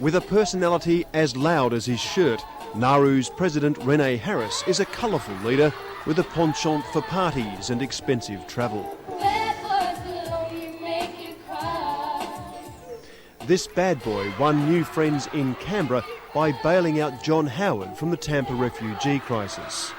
With a personality as loud as his shirt, Nauru's President Rene Harris is a colourful leader with a penchant for parties and expensive travel. This bad boy won new friends in Canberra by bailing out John Howard from the Tampa refugee crisis.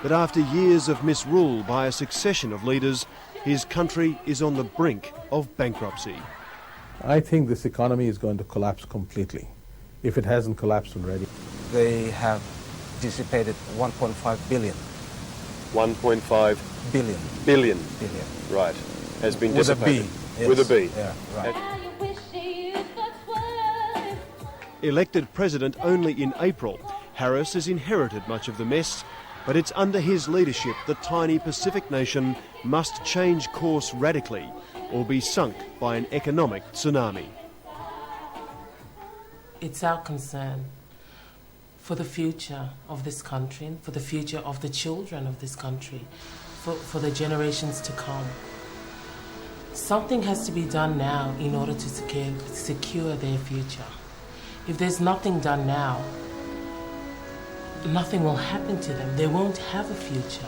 But after years of misrule by a succession of leaders, his country is on the brink of bankruptcy. I think this economy is going to collapse completely, if it hasn't collapsed already. They have dissipated 1.5 billion. 1.5 billion. Billion. Billion. Right. Has been With dissipated. a B. Yes. With a B. Yeah, right. Elected president only in April, Harris has inherited much of the mess, but it's under his leadership the tiny Pacific nation must change course radically or be sunk by an economic tsunami. It's our concern for the future of this country, for the future of the children of this country, for the generations to come. Something has to be done now in order to secure their future. If there's nothing done now, nothing will happen to them. They won't have a future.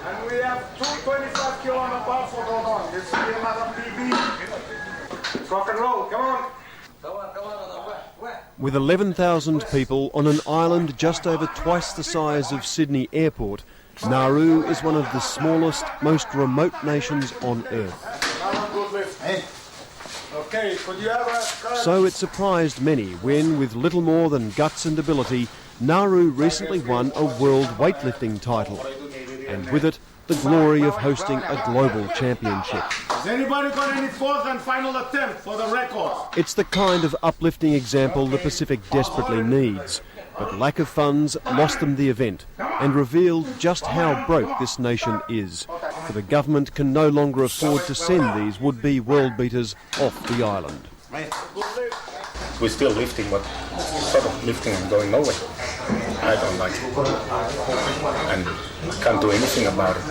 And we have 225 kilo on the bar for going on. This is Madam TV. Rock and roll, come on. With 11,000 people on an island just over twice the size of Sydney Airport, Nauru is one of the smallest, most remote nations on Earth. So it surprised many when, with little more than guts and ability, Nauru recently won a world weightlifting title, and with it, the glory of hosting a global championship. Has anybody got any fourth and final attempt for the record? It's the kind of uplifting example the Pacific desperately needs, but lack of funds lost them the event and revealed just how broke this nation is, for the government can no longer afford to send these would-be world beaters off the island. We're still lifting, but sort of lifting and going nowhere. I don't like it. And I can't do anything about it.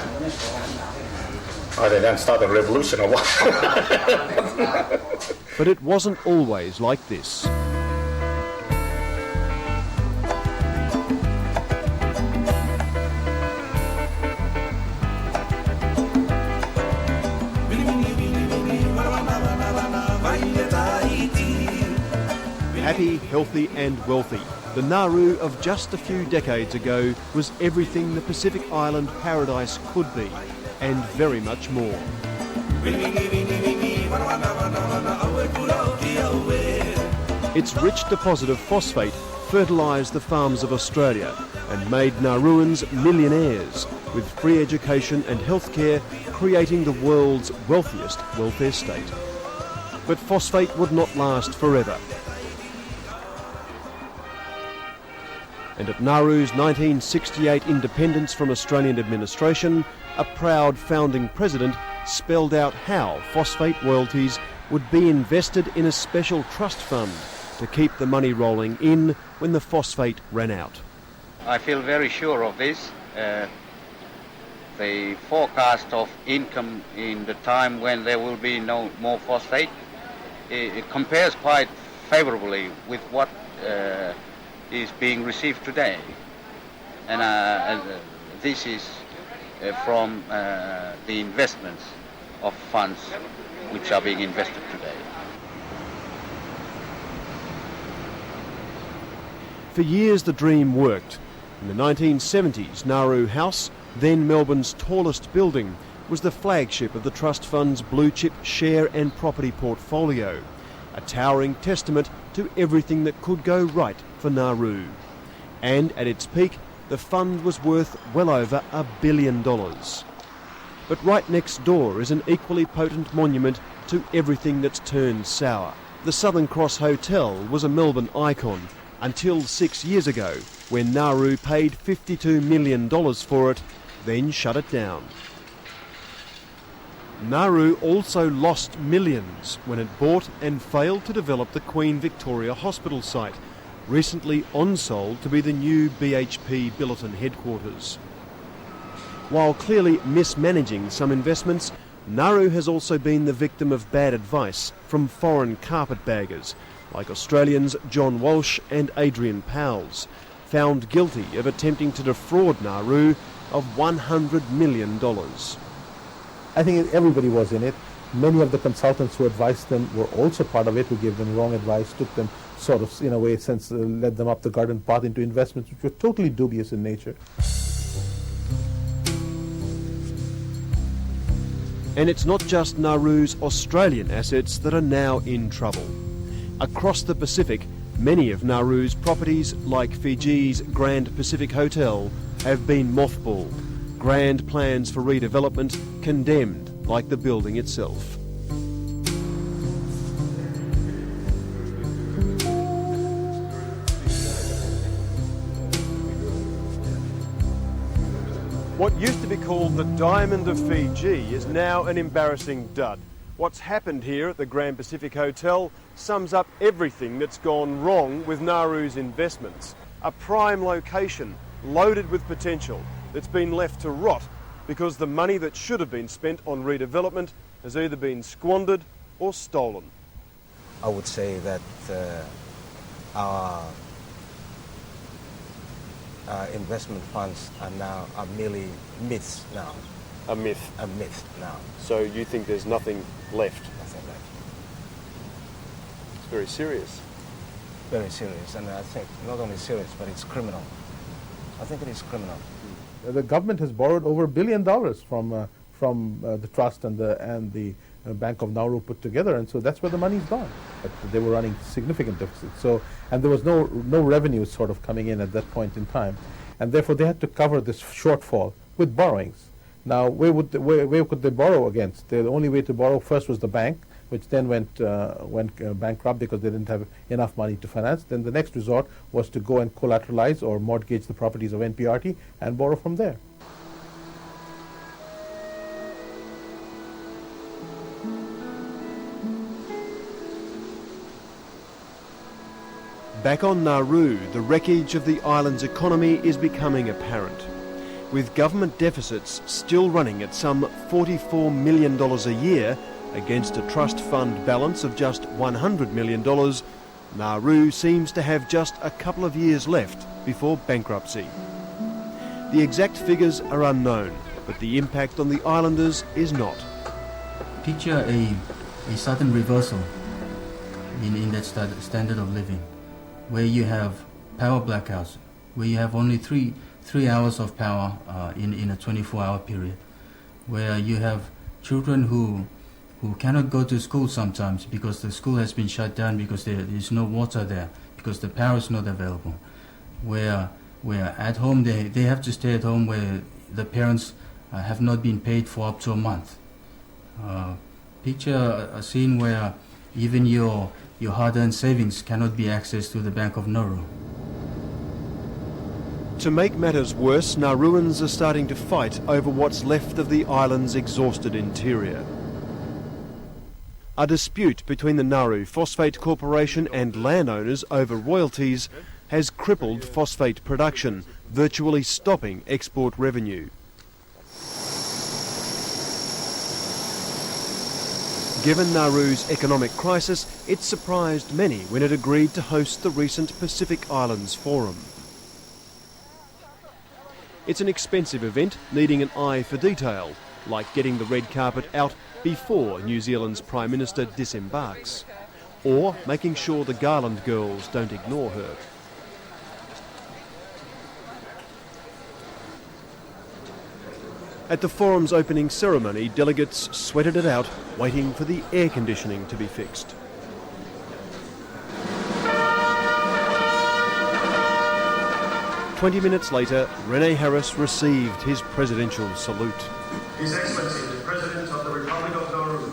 Other than start a revolution or what. But it wasn't always like this. Happy, healthy and wealthy, the Nauru of just a few decades ago was everything the Pacific Island paradise could be, and very much more. Its rich deposit of phosphate fertilised the farms of Australia and made Nauruans millionaires, with free education and healthcare creating the world's wealthiest welfare state. But phosphate would not last forever. And at Nauru's 1968 independence from Australian administration, a proud founding president spelled out how phosphate royalties would be invested in a special trust fund to keep the money rolling in when the phosphate ran out. I feel very sure of this. The forecast of income in the time when there will be no more phosphate, it compares quite favourably with what is being received today, and this is from the investments of funds which are being invested today. For years the dream worked. In the 1970s, Nauru House, then Melbourne's tallest building, was the flagship of the Trust Fund's blue-chip share and property portfolio, a towering testament to everything that could go right for Nauru. And at its peak, the fund was worth well over $1 billion. But right next door is an equally potent monument to everything that's turned sour. The Southern Cross Hotel was a Melbourne icon until 6 years ago, when Nauru paid $52 million for it, then shut it down. Nauru also lost millions when it bought and failed to develop the Queen Victoria Hospital site, recently on-sold to be the new BHP Billiton headquarters. While clearly mismanaging some investments, Nauru has also been the victim of bad advice from foreign carpetbaggers like Australians John Walsh and Adrian Powles, found guilty of attempting to defraud Nauru of $100 million. I think everybody was in it. Many of the consultants who advised them were also part of it, who gave them wrong advice, took them sort of, in a way, led them up the garden path into investments which were totally dubious in nature. And it's not just Nauru's Australian assets that are now in trouble. Across the Pacific, many of Nauru's properties, like Fiji's Grand Pacific Hotel, have been mothballed. Grand plans for redevelopment condemned, like the building itself. What used to be called the Diamond of Fiji is now an embarrassing dud. What's happened here at the Grand Pacific Hotel sums up everything that's gone wrong with Nauru's investments. A prime location loaded with potential that's been left to rot because the money that should have been spent on redevelopment has either been squandered or stolen. I would say that our investment funds are merely myths now. A myth. A myth now. So you think there's nothing left? Nothing left. It's very serious. Very serious, and I think not only serious, but it's criminal. I think it is criminal. The government has borrowed over $1 billion from the trust and the Bank of Nauru put together, and so that's where the money's gone. But they were running significant deficits. So, and there was no revenue sort of coming in at that point in time, and therefore they had to cover this shortfall with borrowings. Now, where could they borrow against? The only way to borrow first was the bank, which then went bankrupt because they didn't have enough money to finance. Then the next resort was to go and collateralize or mortgage the properties of NPRT and borrow from there. Back on Nauru, the wreckage of the island's economy is becoming apparent. With government deficits still running at some $44 million a year against a trust fund balance of just $100 million, Nauru seems to have just a couple of years left before bankruptcy. The exact figures are unknown, but the impact on the islanders is not. Picture a sudden reversal in that standard of living, where you have power blackouts, where you have only three hours of power in a 24-hour period, where you have children who cannot go to school sometimes because the school has been shut down because there is no water there, because the power is not available, where at home they have to stay at home, where the parents have not been paid for up to a month. Picture a scene where even your hard-earned savings cannot be accessed through the Bank of Nauru. To make matters worse, Nauruans are starting to fight over what's left of the island's exhausted interior. A dispute between the Nauru Phosphate Corporation and landowners over royalties has crippled phosphate production, virtually stopping export revenue. Given Nauru's economic crisis, it surprised many when it agreed to host the recent Pacific Islands Forum. It's an expensive event needing an eye for detail, like getting the red carpet out before New Zealand's Prime Minister disembarks, or making sure the Garland girls don't ignore her. At the forum's opening ceremony, delegates sweated it out, waiting for the air conditioning to be fixed. "20 minutes later, Rene Harris received his presidential salute. His Excellency, the President of the Republic of Nauru.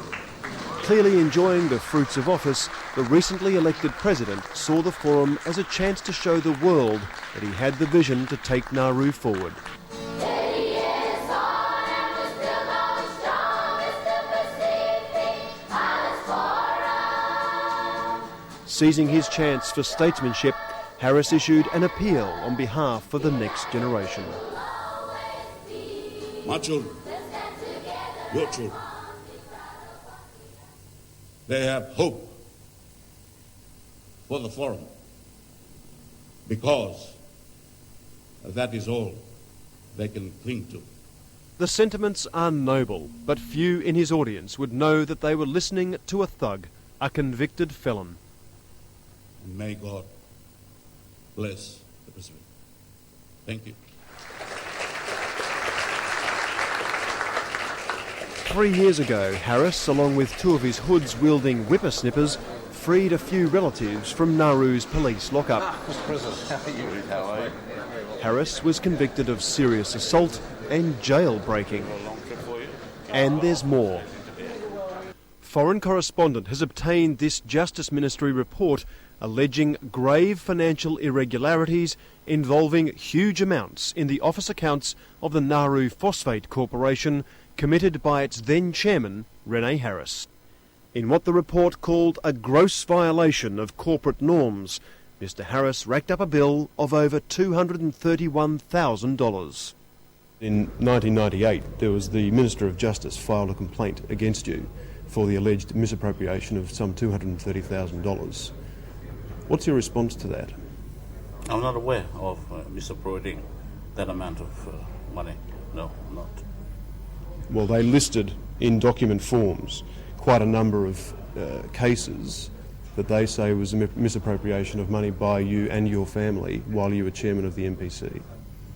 Clearly enjoying the fruits of office, the recently elected president saw the forum as a chance to show the world that he had the vision to take Nauru forward. Seizing his chance for statesmanship, Harris issued an appeal on behalf of the next generation. My children, your children, they have hope for the forum, because that is all they can cling to. The sentiments are noble, but few in his audience would know that they were listening to a thug, a convicted felon. And may God bless the President. Thank you. 3 years ago, Harris, along with two of his hoods-wielding whippersnippers, freed a few relatives from Nauru's police lockup. Harris was convicted of serious assault and jail-breaking. And there's more. Foreign correspondent has obtained this Justice Ministry report alleging grave financial irregularities involving huge amounts in the office accounts of the Nauru Phosphate Corporation, committed by its then-chairman, Rene Harris. In what the report called a gross violation of corporate norms, Mr Harris racked up a bill of over $231,000. In 1998, there was the Minister of Justice filed a complaint against you for the alleged misappropriation of some $230,000. What's your response to that? I'm not aware of misappropriating that amount of money. No, I'm not. Well, they listed in document forms quite a number of cases that they say was a misappropriation of money by you and your family while you were chairman of the MPC.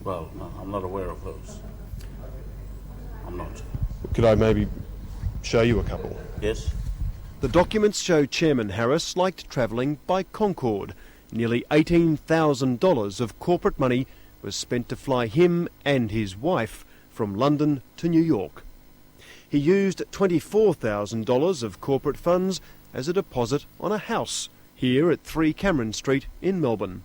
Well, no, I'm not aware of those. I'm not. Could I maybe show you a couple? Yes. The documents show Chairman Harris liked travelling by Concorde. Nearly $18,000 of corporate money was spent to fly him and his wife from London to New York. He used $24,000 of corporate funds as a deposit on a house here at 3 Cameron Street in Melbourne.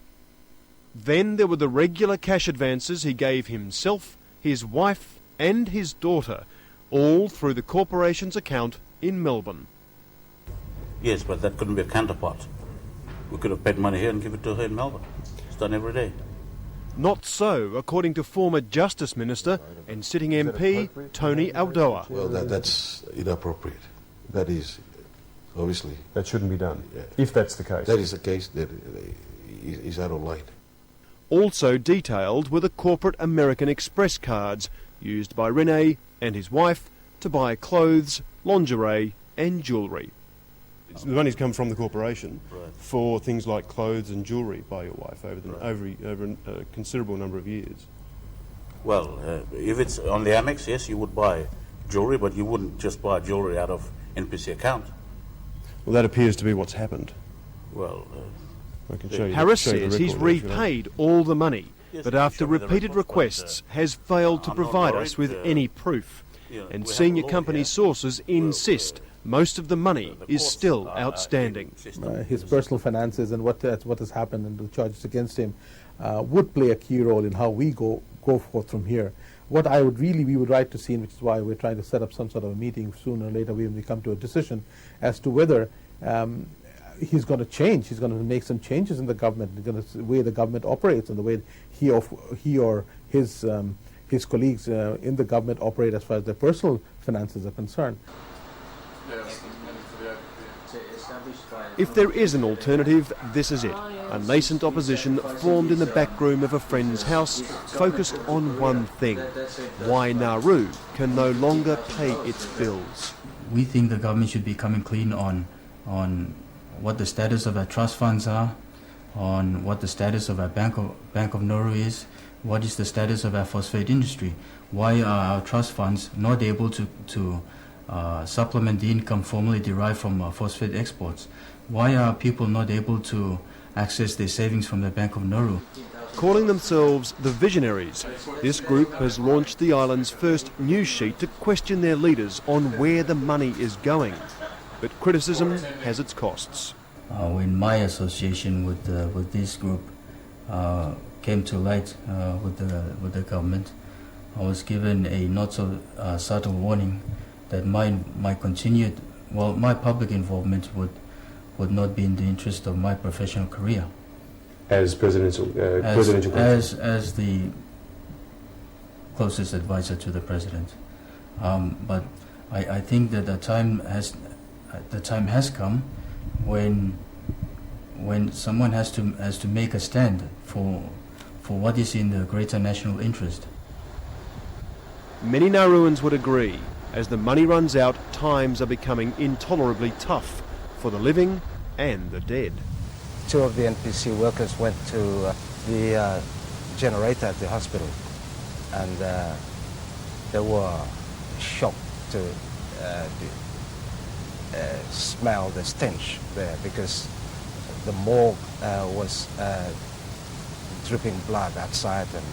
Then there were the regular cash advances he gave himself, his wife and his daughter, all through the corporation's account in Melbourne. Yes, but that couldn't be a counterpart. We could have paid money here and give it to her in Melbourne. It's done every day. Not so, according to former Justice Minister and sitting MP Tony Aldoa. Well, that's inappropriate. That is, obviously... That shouldn't be done, yeah. if that's the case. That is the case, that is out of line. Also detailed were the corporate American Express cards used by Rene and his wife to buy clothes, lingerie and jewellery. The money's come from the corporation for things like clothes and jewellery by your wife over a considerable number of years. Well, if it's on the Amex, yes, you would buy jewellery, but you wouldn't just buy jewellery out of NPC account. Well, that appears to be what's happened. Well, I can show you. Harris says he's repaid all the money, but after repeated requests has failed to provide us with any proof. And senior company sources insist most of the money is still outstanding. His personal finances and what has happened and the charges against him would play a key role in how we go forth from here. What we would like to see, which is why we're trying to set up some sort of a meeting sooner or later when we come to a decision as to whether he's going to change. He's going to make some changes in the government, the way the government operates and the way he or his colleagues in the government operate as far as their personal finances are concerned. If there is an alternative, this is it. A nascent opposition formed in the back room of a friend's house, focused on one thing: why Nauru can no longer pay its bills. We think the government should be coming clean on what the status of our trust funds are, on what the status of our Bank of Nauru is, what is the status of our phosphate industry. Why are our trust funds not able to supplement the income formerly derived from phosphate exports? Why are people not able to access their savings from the Bank of Nauru? Calling themselves the Visionaries, this group has launched the island's first news sheet to question their leaders on where the money is going. But criticism has its costs. When my association with this group came to light with the government, I was given a not so subtle warning that my public involvement would not be in the interest of my professional career. As presidential as the closest advisor to the president. But I think that the time the time has come when someone has to make a stand for what is in the greater national interest. Many Nauruans would agree. As the money runs out, times are becoming intolerably tough for the living and the dead. 2 of the NPC workers went to the generator at the hospital, and they were shocked to smell the stench there, because the morgue was dripping blood outside and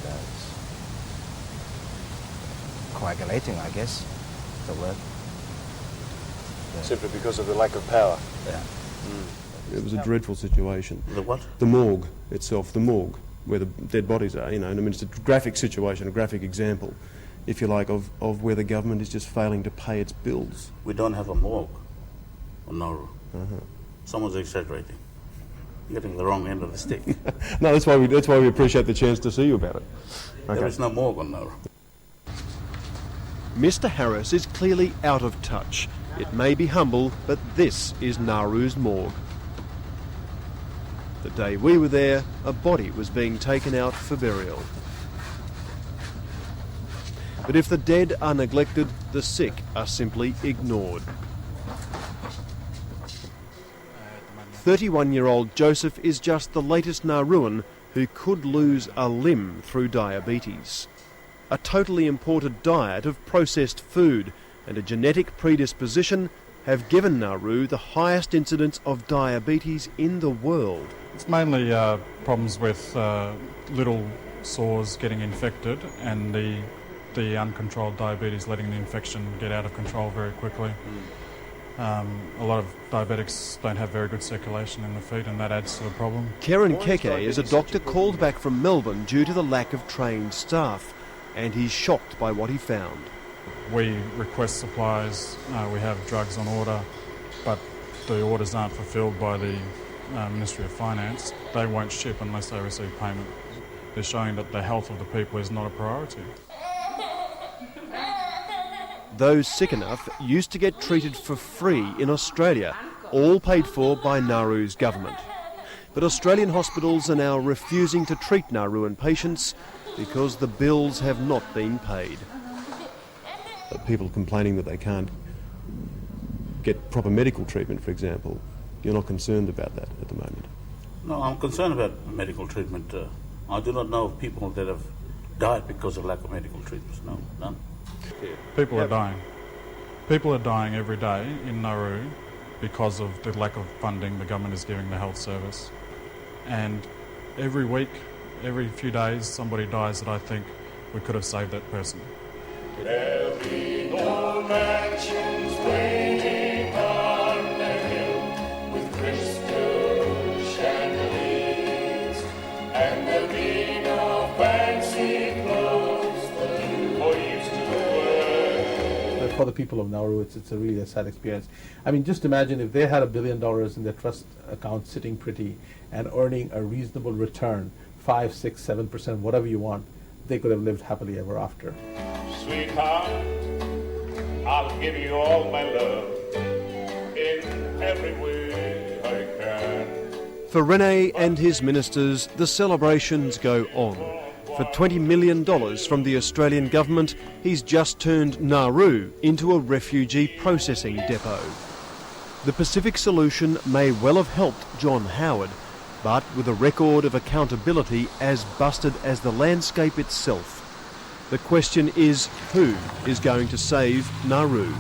coagulating, I guess, the word. Yeah. Simply because of the lack of power. Yeah. It was a dreadful situation. The what? The morgue itself, the morgue, where the dead bodies are, you know, and I mean, it's a graphic situation, a graphic example, if you like, of where the government is just failing to pay its bills. We don't have a morgue on Nauru. Someone's exaggerating. You're getting the wrong end of the stick. No, that's why we appreciate the chance to see you about it. Okay. There is no morgue on Nauru. Mr. Harris is clearly out of touch. It may be humble, but this is Nauru's morgue. The day we were there, a body was being taken out for burial. But if the dead are neglected, the sick are simply ignored. 31-year-old Joseph is just the latest Nauruan who could lose a limb through diabetes. A totally imported diet of processed food and a genetic predisposition have given Nauru the highest incidence of diabetes in the world. It's mainly problems with little sores getting infected and the uncontrolled diabetes letting the infection get out of control very quickly. A lot of diabetics don't have very good circulation in the feet, and that adds to the problem. Karen Keke is a doctor called back from Melbourne due to the lack of trained staff, and he's shocked by what he found. We request supplies, we have drugs on order, but the orders aren't fulfilled by the Ministry of Finance. They won't ship unless they receive payment. They're showing that the health of the people is not a priority. Those sick enough used to get treated for free in Australia, all paid for by Nauru's government. But Australian hospitals are now refusing to treat Nauruan patients because the bills have not been paid. People complaining that they can't get proper medical treatment, for example, you're not concerned about that at the moment? No, I'm concerned about medical treatment. I do not know of people that have died because of lack of medical treatments. No, none. People are dying. People are dying every day in Nauru because of the lack of funding the government is giving the health service. And every week, every few days, somebody dies that I think we could have saved that person. There'll be no mansions waiting on the hill with crystal chandeliers, and there'll be no fancy clothes that you used to wear. For the people of Nauru, it's a really sad experience. I mean, just imagine if they had $1 billion in their trust account sitting pretty and earning a reasonable return, 5, 6, 7%, whatever you want, they could have lived happily ever after. Sweetheart, I'll give you all my love in every way I can. For Rene and his ministers, the celebrations go on. For $20 million from the Australian government, he's just turned Nauru into a refugee processing depot. The Pacific solution may well have helped John Howard, but with a record of accountability as busted as the landscape itself. The question is, who is going to save Nauru?